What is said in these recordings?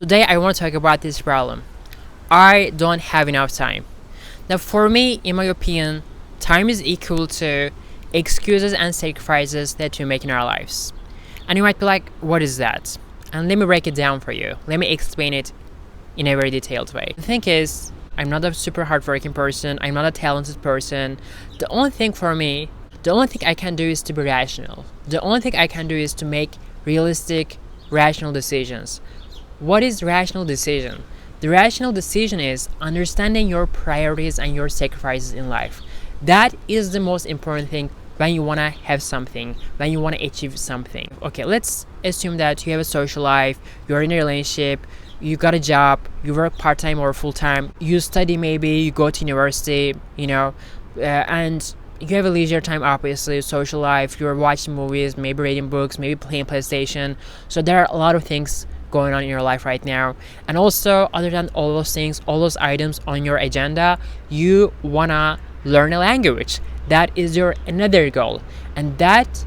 Today I want to talk about this problem. I don't have enough time. Now, for me, in my opinion, time is equal to excuses and sacrifices that we make in our lives. And you might be like, what is that? And let me break it down for you. Let me explain it in a very detailed way. The thing is, I'm not a super hardworking person. I'm not a talented person. The only thing for me, the only thing I can do is to be rational. The only thing I can do is to make realistic, rational decisions. What is rational decision? The rational decision is understanding your priorities and your sacrifices in life. That is the most important thing when you want to have something, when you want to achieve something. Okay, let's assume that you have a social life, you're in a relationship, you got a job, you work part-time or full-time, you study, maybe you go to university, and you have a leisure time, obviously, social life, you're watching movies, maybe reading books, maybe playing PlayStation. So there are a lot of things going on in your life right now. And also, other than all those things, all those items on your agenda, you wanna learn a language. That is your another goal, and that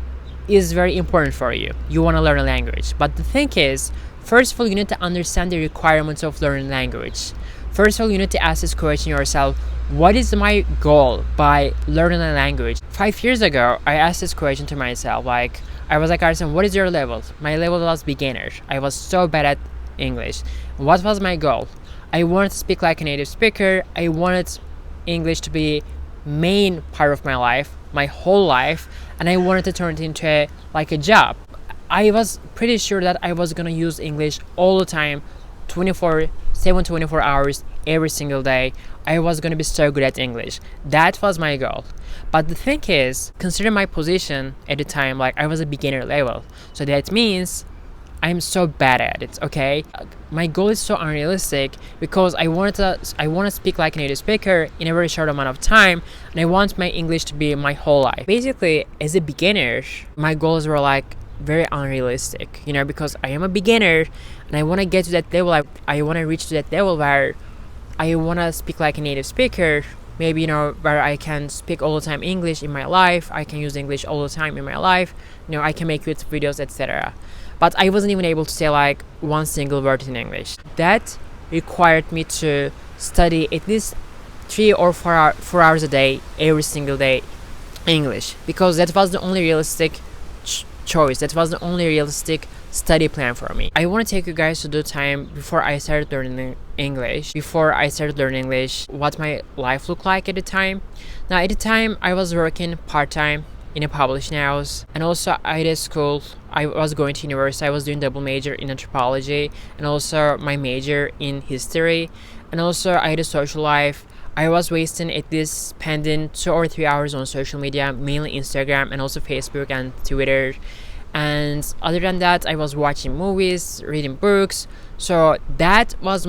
is very important for you. You want to learn a language. But the thing is, first of all, you need to understand the requirements of learning language. First of all, you need to ask this question yourself: what is my goal by learning a language? 5 years ago, I asked this question to myself. I was like, Arsen, what is your level? My level was beginner. I was so bad at English. What was my goal? I wanted to speak like a native speaker. I wanted English to be main part of my life, my whole life, and I wanted to turn it into a job. I was pretty sure that I was gonna use English all the time, 24 hours every single day. I was gonna be so good at English. That was my goal. But the thing is, consider my position at the time, I was a beginner level. So that means I'm so bad at it, okay? My goal is so unrealistic because I want to speak like a native speaker in a very short amount of time, and I want my English to be my whole life. Basically, as a beginner, my goals were very unrealistic, because I am a beginner and I want to get to that level. I want to reach to that level where I want to speak like a native speaker, maybe, where I can speak all the time English in my life. I can use English all the time in my life. I can make YouTube videos, etc. But I wasn't even able to say one single word in English. That required me to study at least 3 or 4 hours a day, every single day, English, because that was the only realistic choice. That was the only realistic study plan for me. I want to take you guys to the time before I started learning English. What my life looked like at the time. Now, at the time, I was working part-time in a publishing house, and also I did school. I was going to university. I was doing double major in anthropology and also my major in history, and also I had a social life. I was wasting at least spending 2 or 3 hours on social media, mainly Instagram and also Facebook and Twitter. And other than that, I was watching movies, reading books. So that was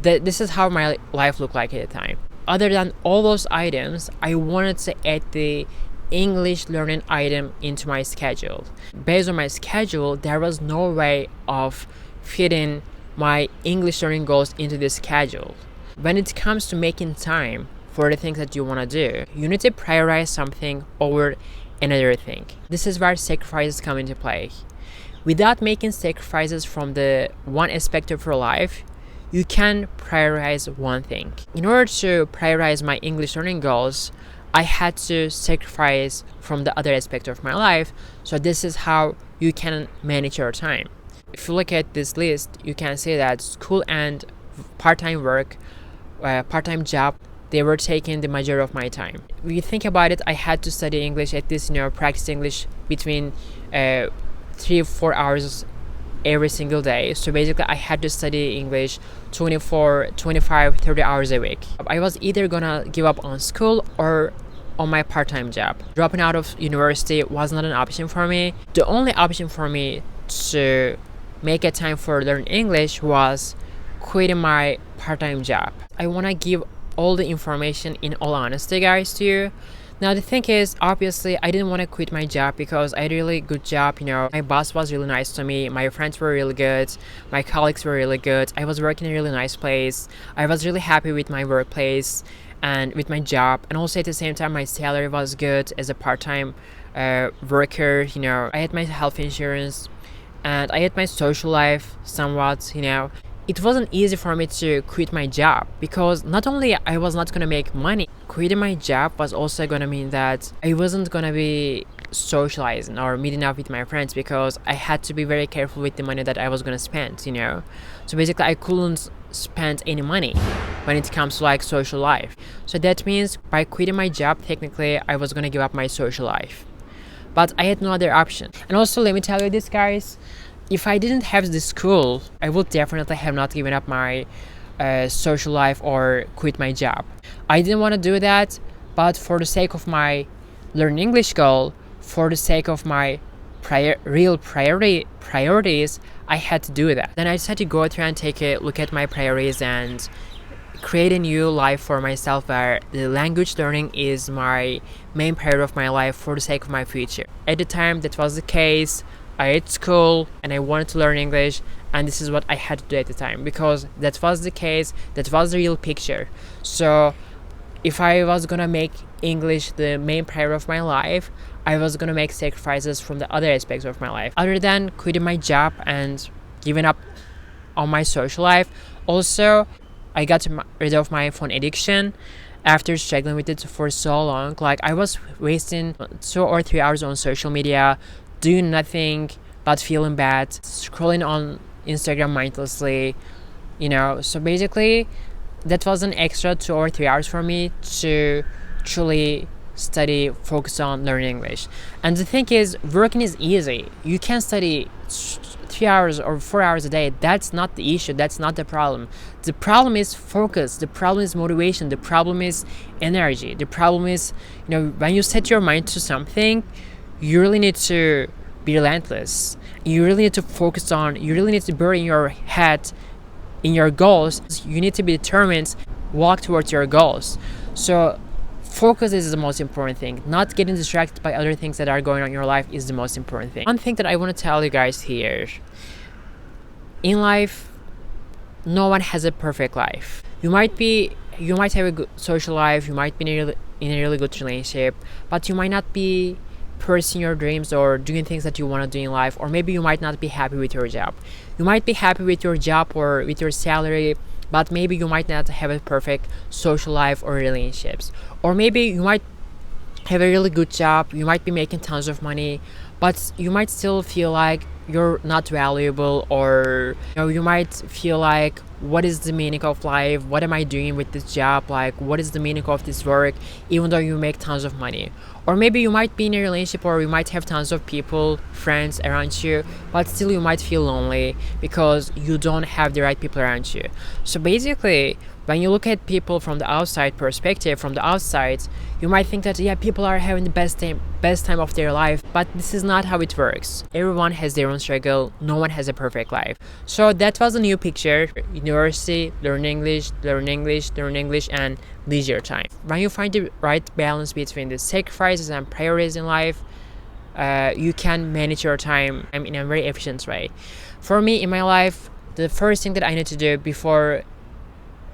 this is how my life looked like at the time. Other than all those items, I wanted to add the English learning item into my schedule. Based on my schedule, there was no way of fitting my English learning goals into this schedule. When it comes to making time for the things that you want to do, you need to prioritize something over another thing. This is where sacrifices come into play. Without making sacrifices from the one aspect of your life, you can prioritize one thing. In order to prioritize my English learning goals, I had to sacrifice from the other aspect of my life. So this is how you can manage your time. If you look at this list, you can see that school and part-time work, part-time job, they were taking the majority of my time. When you think about it, I had to study English, at least, practice English between 3 or 4 hours every single day. So basically, I had to study English 24, 25, 30 hours a week. I was either gonna give up on school or on my part-time job. Dropping out of university was not an option for me. The only option for me to make a time for learning English was quitting my part-time job. I want to give all the information in all honesty, guys, to you. Now, the thing is, obviously, I didn't want to quit my job because I had a really good job. My boss was really nice to me. My friends were really good. My colleagues were really good. I was working in a really nice place. I was really happy with my workplace and with my job. And also at the same time, my salary was good as a part-time worker. I had my health insurance and I had my social life somewhat, It wasn't easy for me to quit my job because not only I was not gonna make money, quitting my job was also gonna mean that I wasn't gonna be socializing or meeting up with my friends because I had to be very careful with the money that I was gonna spend. So basically I couldn't spend any money when it comes to like social life. So that means by quitting my job, technically I was gonna give up my social life. But I had no other option. And also, let me tell you this, guys. If I didn't have this school, I would definitely have not given up my social life or quit my job. I didn't want to do that, but for the sake of my learn English goal, for the sake of my real priorities, I had to do that. Then I decided to go through and take a look at my priorities and create a new life for myself where the language learning is my main priority of my life for the sake of my future. At the time that was the case, I had school and I wanted to learn English, and this is what I had to do at the time because that was the case, that was the real picture. So if I was gonna make English the main priority of my life, I was gonna make sacrifices from the other aspects of my life other than quitting my job and giving up on my social life. Also, I got rid of my phone addiction after struggling with it for so long. Like I was wasting 2 or 3 hours on social media, doing nothing but feeling bad, scrolling on Instagram mindlessly, So basically, that was an extra 2 or 3 hours for me to truly study, focus on learning English. And the thing is, working is easy. You can study 3 hours or 4 hours a day. That's not the issue. That's not the problem. The problem is focus. The problem is motivation. The problem is energy. The problem is, when you set your mind to something, you really need to be relentless. You really need to focus on, you really need to bury your head in your goals. You need to be determined, walk towards your goals. So focus is the most important thing. Not getting distracted by other things that are going on in your life is the most important thing. One thing that I want to tell you guys here, in life, no one has a perfect life. You might have a good social life, you might be in a really good relationship, but you might not be pursuing your dreams or doing things that you want to do in life, or maybe you might not be happy with your job. You might be happy with your job or with your salary, but maybe you might not have a perfect social life or relationships. Or maybe you might have a really good job, you might be making tons of money, but you might still feel like you're not valuable, or you might feel like, what is the meaning of life? What am I doing with this job? Like, what is the meaning of this work, even though you make tons of money? Or maybe you might be in a relationship, or you might have tons of people, friends around you, but still you might feel lonely because you don't have the right people around you. So basically, when you look at people from the outside perspective, from the outside, you might think that, yeah, people are having the best time of their life, but this is not how it works. Everyone has their own struggle. No one has a perfect life. So that was a new picture. University, learn English, and leisure time. When you find the right balance between the sacrifices and priorities in life, you can manage your time in a very efficient way. For me, in my life, the first thing that I need to do before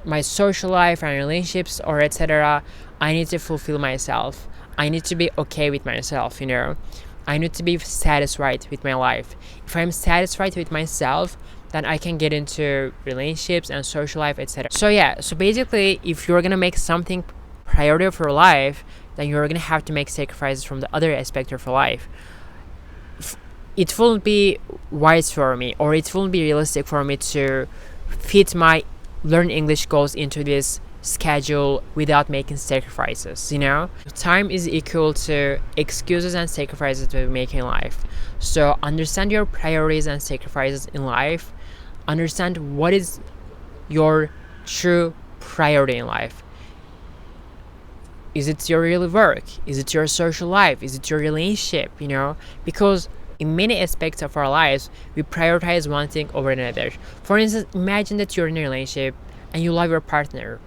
my social life and relationships or etc., I need to fulfill myself. I need to be okay with myself, I need to be satisfied with my life. If I'm satisfied with myself, then I can get into relationships and social life, etc. So basically, if you're gonna make something priority of your life, then you're gonna have to make sacrifices from the other aspect of your life. It won't be wise for me, or it won't be realistic for me to fit my learn English goals into this schedule without making sacrifices. Time is equal to excuses and sacrifices that we make in life. So understand your priorities and sacrifices in life. Understand what is your true priority in life. Is it your real work? Is it your social life? Is it your relationship? Because in many aspects of our lives, we prioritize one thing over another. For instance, imagine that you're in a relationship and you love your partner.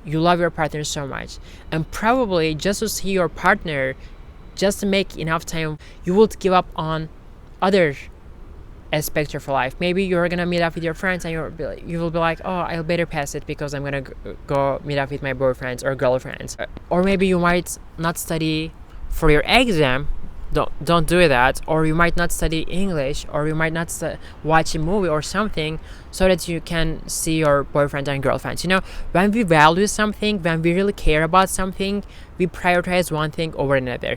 You love your partner so much. And probably just to see your partner, just to make enough time, you would give up on other aspects of your life. Maybe you're going to meet up with your friends and you will be like, oh, I'll better pass it because I'm going to go meet up with my boyfriends or girlfriends. Or maybe you might not study for your exam Don't do that, or you might not study English, or you might not watch a movie or something, so that you can see your boyfriend and girlfriends. When we value something, when we really care about something, we prioritize one thing over another.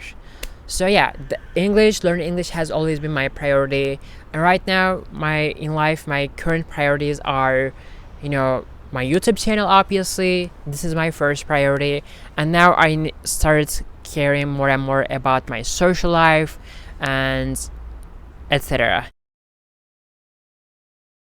So yeah, learning English has always been my priority, and right now, my current priorities are, my YouTube channel. Obviously, this is my first priority, and now I started caring more and more about my social life and etc.